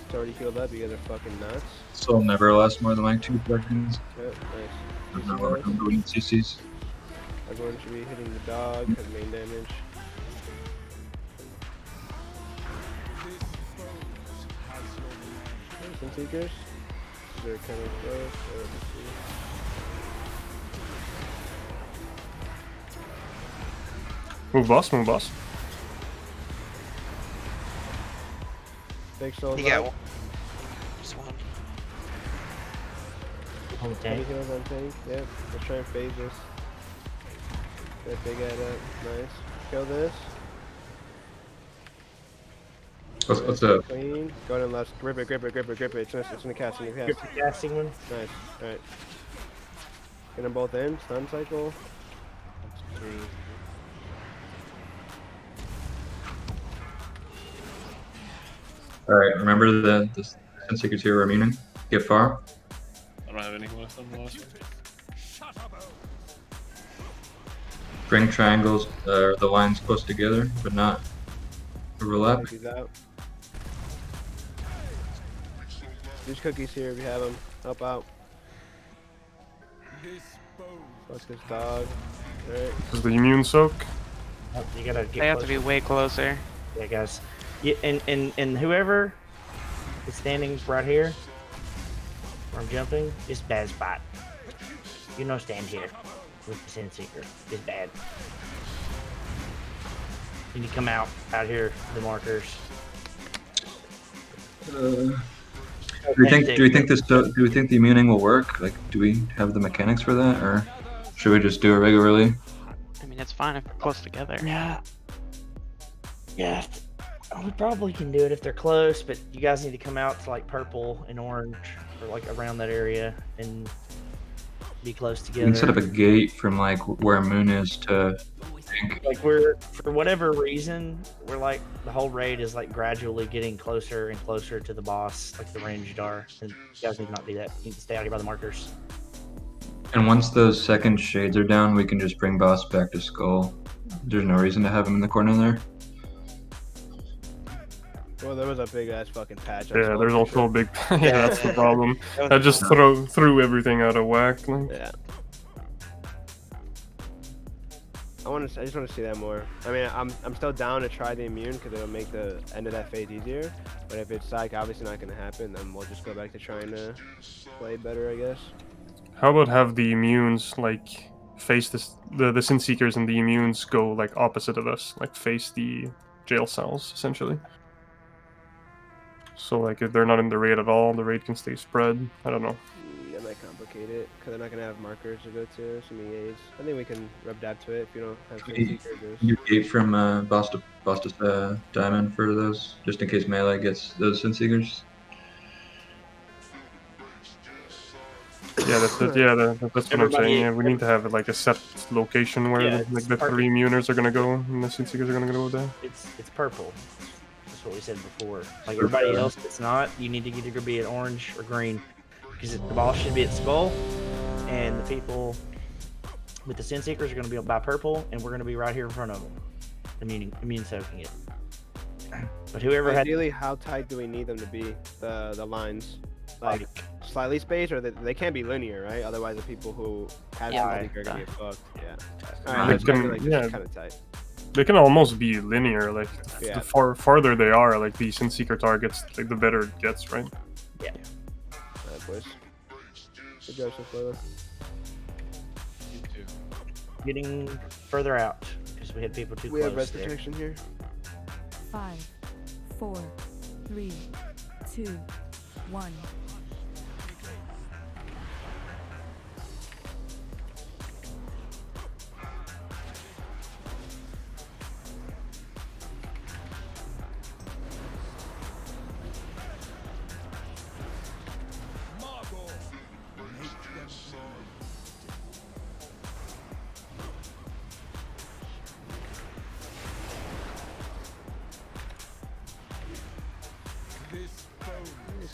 It's already healed up. You guys are fucking nuts. Soul never lasts more than like 2 seconds. Yep, nice. No, we're doing CCs. Everyone should be hitting the dog as main damage. Some seekers. They're kind of close. Let's see. Move boss, move boss. Big soul. You got one. Just one. On the tank. Heals on tank. Yep. Let's try and phase this. That big head up. Nice. Kill this. What's up? Clean. Go in left. Grip it, grip it, grip it, grip it. It's gonna cast. It's gonna Grip cast. the casting one. Nice. Alright. Get them both in. Stun cycle. Alright, remember the Sin Secrets here are immune. Get far. I don't have anything left on the last one. Bring triangles, the lines close together, but not overlap. Cookies out. There's cookies here if you have them. Help out. Fuck this dog. Alright. This is the immune soak. Oh, you gotta get They have to be closer. way closer. Yeah, guys. Yeah, and whoever is standing right here, where I'm jumping, is bad spot. You know, stand here with the Sin Seeker. It's bad. You need to come out here, the markers. Do we think the immuning will work? Like, do we have the mechanics for that, or should we just do it regularly? I mean, it's fine if they're close together. Yeah. Yeah. We probably can do it if they're close, but you guys need to come out to like purple and orange, or like around that area, and be close You together. can set up a gate from like where Moon is to Pink. Like we're, for whatever reason, we're like the whole raid is like gradually getting closer and closer to the boss, like the ranged are. And you guys need to not do that. You need to stay out here by the markers. And once those second shades are down, we can just bring boss back to Skull. There's no reason to have him in the corner there. Well, there was a big ass fucking patch. on Yeah, Skull there's for also sure. a big. Yeah, that's the problem. That just threw everything out of whack. Like. Yeah. I just want to see that more. I mean, I'm still down to try the immune because it'll make the end of that phase easier. But if it's like obviously not gonna happen, then we'll just go back to trying to play better, I guess. How about have the immunes like face the Sin Seekers and the immunes go like opposite of us, like face the jail cells essentially. So like if they're not in the raid at all, the raid can stay spread. I don't know. That might complicate it because they're not gonna have markers to go to. Some EAs. I think we can adapt to it if you don't have Sin Seeker. You gate from boss to diamond for those, just in case melee gets those Sin Seekers. Yeah, that's what I'm saying. Yeah, we need to have like a set location where the three immuners are gonna go and the Sin Seekers are gonna go there. It's purple. That's what we said before. Like everybody else, it's not. You need to either be at orange or green because the boss should be at Skull, and the people with the Sin Seekers are going to be by purple, and we're going to be right here in front of them, immune soaking it. But whoever ideally, how tight do we need them to be? The lines, like slightly spaced, or they can't be linear, right? Otherwise, the people who have Sin Seeker are gonna get fucked. Yeah. All right. Kind of tight. They can almost be linear. Like Yeah. the farther they are, like the Sin Seeker targets, like the better it gets, right? Yeah. Alright, boys. Good job so far. Getting further out because we had people too We close. have res there. protection here. 5, 4, 3, 2, 1.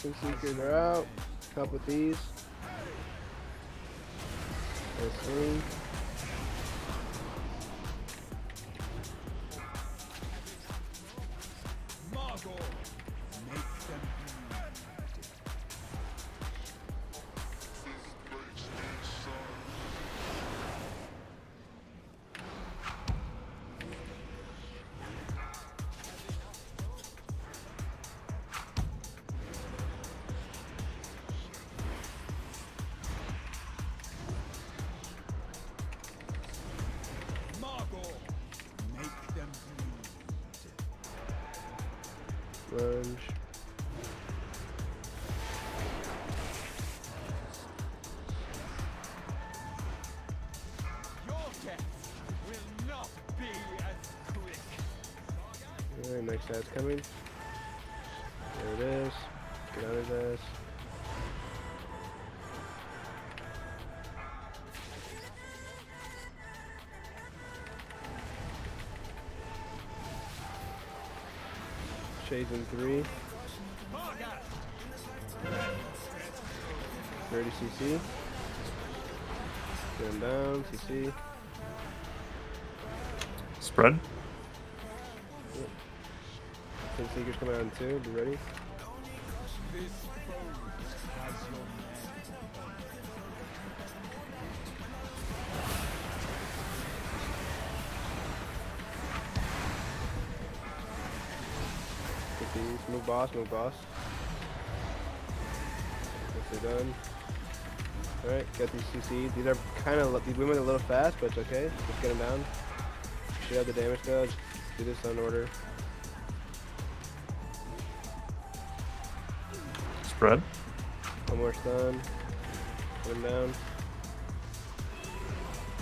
Sin Seekers are out. Help with these. Let's see. Lunge. Alright, next ad's coming. There it is. Get on his ass. Shades in 3. 30 CC. Get him down, CC. Spread. Yep. Sin Seekers coming out in 2, be ready. Move boss, move boss. Once they're done. Alright, got these CC. These are kind of, we went a little fast, but it's okay. Just get them down. Should have the damage done. Do this on order. Spread. One more stun. Put him down.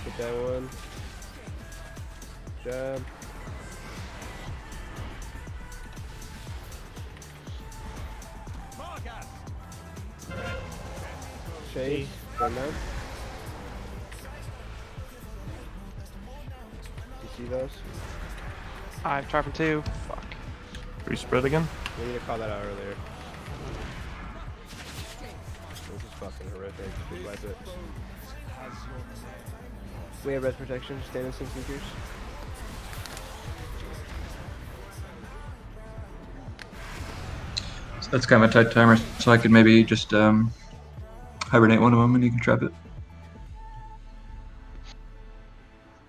Get that one. Jab. Shade. Run down. see those? I've tried from 2. Fuck. Respread again? We need to call that out earlier. This is fucking horrific. Just wipe it. We have res protection. Stand in sync seekers. So that's kind of a tight timer, so I could maybe just hibernate one of them and you can trap it.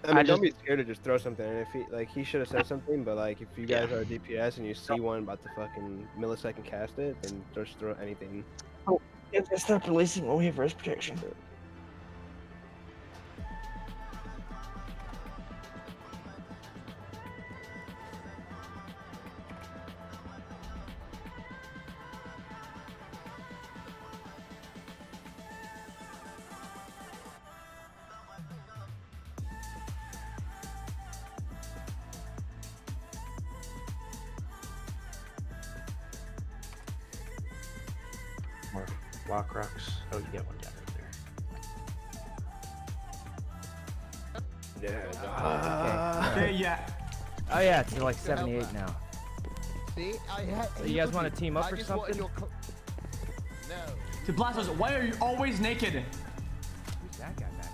I mean, don't be scared to just throw something. And if he should have said something, but like, if you guys are DPS and you see one about to fucking millisecond cast it, then just throw anything. Oh, if they start releasing when we have res protection. More block rocks. Oh, you got one down Yeah. Okay, yeah. Oh yeah, it's like 78 now. See, So you guys want to team up or something? No. To Blastos, why are you always naked? Who's that guy back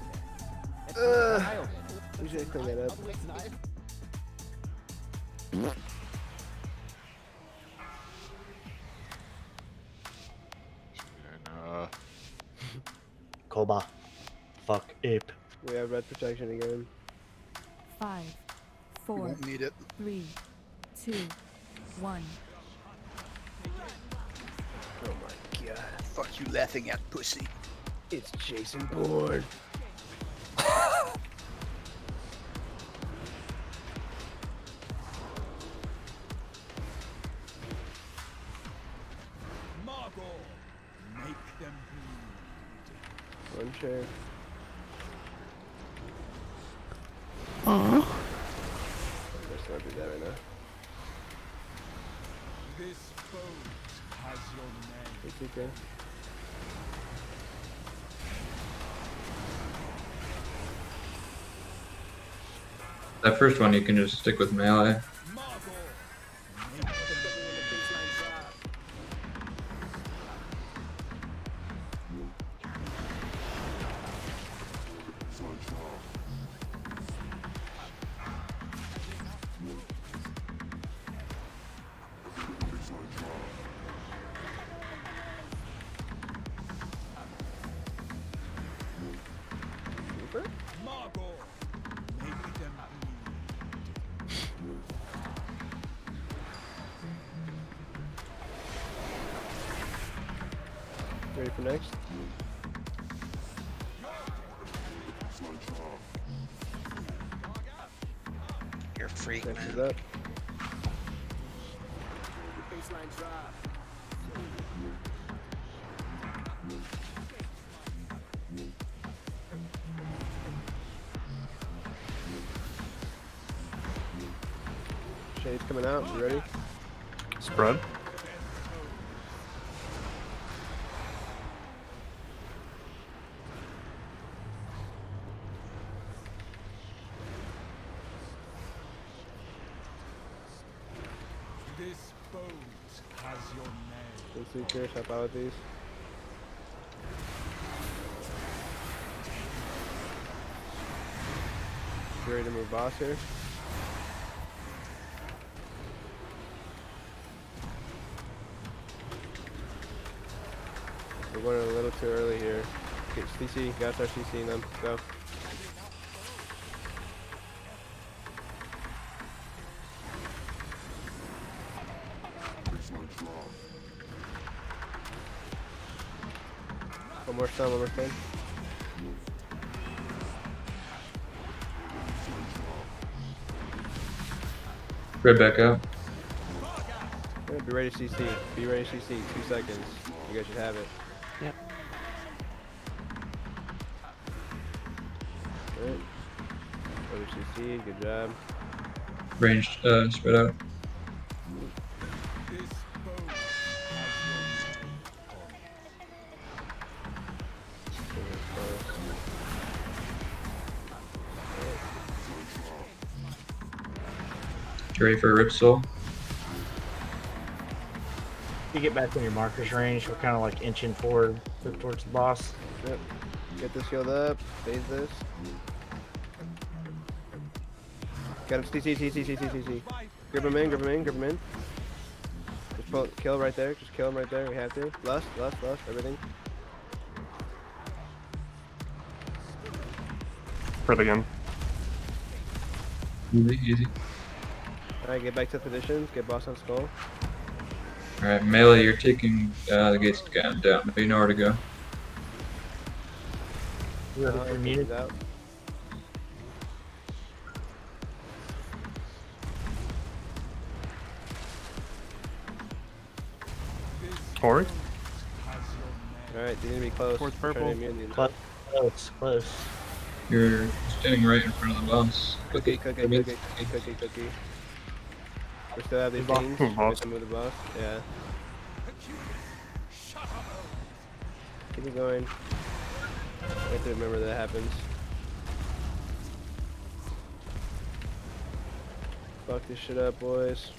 there? We should clean that up. Koba. Fuck ape. We have red protection again. 5, 4, won't need it. 3, 2, 1. Oh my god. Fuck you laughing at, pussy. It's Jason Bourne. Make them One chair. Let's not do that right now. This boat has your name. It's okay. That first one you can just stick with melee. Ready for next? You're a freak, Next man. is up. Shade's coming out. You ready? Spread. This boat has your name. Let's see, Chris, help out with these. You ready to move boss here? We're going a little too early here. Okay, CC, gotta start CCing them. Go. One more stun, one more stun. Spread back out. Yeah, be ready to CC. Be ready to CC. 2 seconds. You guys should have it. Yep. Alright. Over CC. Good job. Ranged, spread out. Get ready for a Rip Soul. You get back in your marker's range. We're kind of like inching forward, look towards the boss. Yep. Get this healed up. Phase this. Got him. CC. Grip him in. Just pull, kill right there. Just kill him right there. We have to. Lust. Everything. Crit again. Easy. Alright, get back to positions. Get boss on skull. Alright, melee, you're taking the gates down. You know where to go. You're muted. Out. Alright. Alright, you need to be close. Towards purple. Close. You're standing right in front of the boss. Cookie. We still have these things. We have to move the boss. Yeah. Keep it going. I have to remember that happens. Fuck this shit up, boys.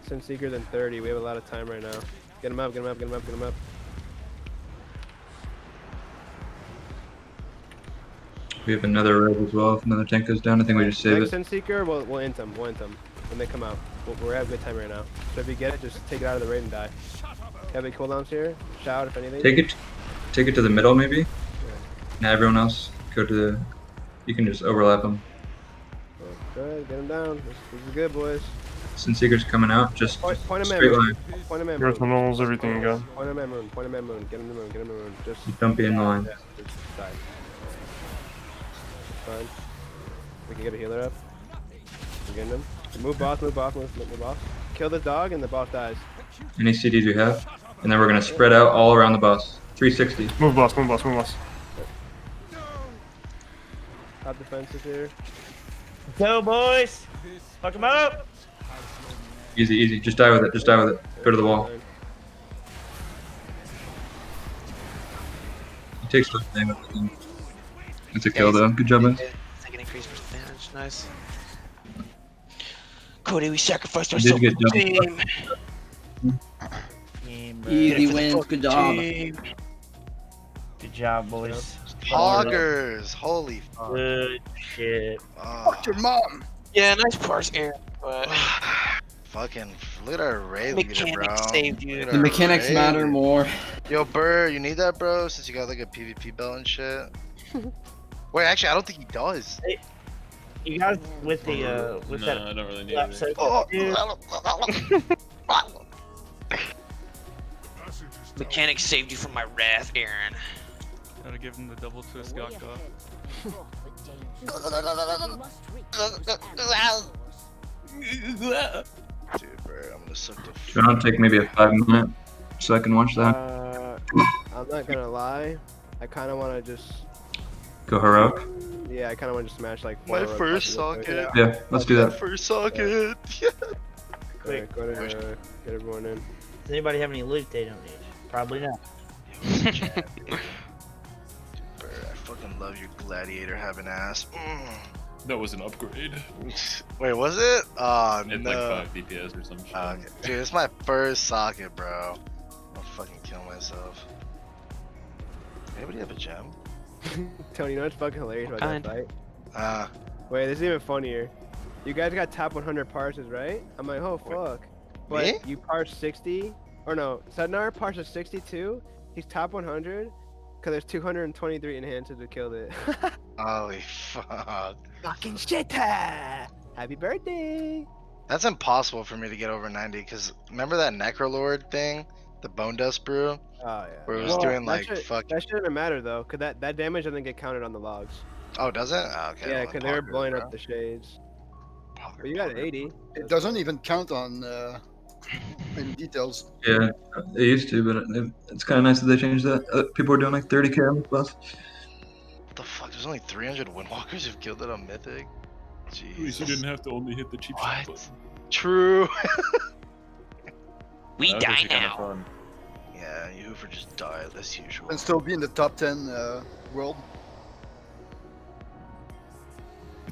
Send Seeker than 30. We have a lot of time right now. Get him up. We have another red as well. If another tank goes down, I think we just save it. Send Seeker, we'll int them. When they come out. We're having a good time right now. So if you get it, just take it out of the raid and die. Have any cooldowns here? Shout if anything. Take it to the middle, maybe. Yeah. Now everyone else go to the. You can just overlap them. Good, get him down. This is good, boys. Sunseeker's coming out. Just point him straight in. line. Point him in. Here's the knolls, everything you got. Point him in moon. Get him to moon. Just don't be in line. Yeah, just die. Fine. We can get a healer up. We're getting him. Move boss. Kill the dog and the boss dies. Any CDs we have, and then we're gonna spread out all around the boss. 360. Move boss. Top defenses here. Go, boys! Fuck him up! Easy. Just die with it. Go to the wall. He takes the damage. It's a kill though. Good job, man. Second increase percentage. Nice. Cody, we sacrificed ourselves for the team. Easy wins. Good job. Good job, boys. Hoggers. Holy fuck. Good shit. Fuck your mom. Yeah, nice parse, Aaron, but fucking look at our raid leader, bro. Saved you. The mechanics matter more. Yo, Burr, you need that, bro? Since you got like a PvP belt and shit. Wait, actually, I don't think he does. Hey, you guys with the with that? I don't really need it. Mechanics saved you from my wrath, Aaron. Gotta give him the double twist got off. Dude, bro, I'm gonna suck the. Do you want to take maybe a 5-minute so I can watch that? I'm not gonna lie. I kind of want to just Go heroic. Yeah, I kind of want to smash like. My first socket. Yeah, let's do that. First socket. Yeah. Quick, go to get everyone in. Does anybody have any loot they don't need? Probably not. I fucking love your gladiator having ass. That was an upgrade. Wait, was it? Oh It's no. like 5 DPS or some shit. Okay. Dude, it's my first socket, bro. I'll fucking kill myself. Anybody have a gem? Tony, you know what's fucking hilarious about that fight? Ah. Wait, this is even funnier. You guys got top 100 parses, right? I'm like, oh fuck. But Me? you parse 60, or no, Sednar parses 62. He's top 100, cause there's 223 enhancers that killed it. Holy fuck. Fucking shit! Happy birthday! That's impossible for me to get over 90, because remember that Necrolord thing? The Bone Dust Brew? Oh yeah. Where it was doing like fucking. That shouldn't matter though, cause that damage doesn't get counted on the logs. Oh, does it? Oh, okay. Yeah, well, cause they were Pogger, blowing bro. up the shades. But you got 80. It doesn't even count on in details. Yeah, they used to, but it's kind of nice that they changed that. People were doing like 30k on the buff. What the fuck? There's only 300 Windwalkers who've killed it on Mythic? Jeez. At least you didn't have to only hit the cheap shot button. True. We That was die actually kinda now. fun. Yeah, you Hoover just died as usual. And still be in the top 10 world.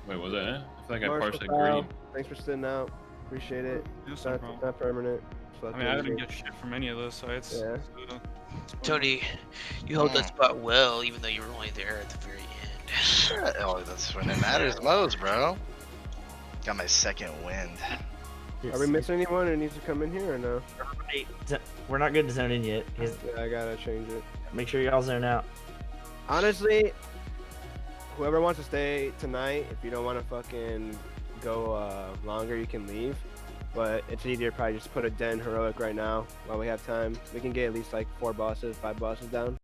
Wait, was that? I think I Marshall partially Fowl, agree. thanks for sitting out. Appreciate it. Yes, no It's problem. not permanent. I mean, I didn't get shit from any of those sites. Yeah. So, it's fine. Tony, you held that spot well, even though you were only there at the very end. Oh, that's when it matters most, bro. Got my second wind. Are we missing anyone who needs to come in here or no? Hey, we're not good to zone in yet. Yeah, I gotta change it. Make sure y'all zone out. Honestly, whoever wants to stay tonight, if you don't want to fucking go longer, you can leave. But it's easier probably just put a den heroic right now while we have time. We can get at least like 4 bosses, 5 bosses down.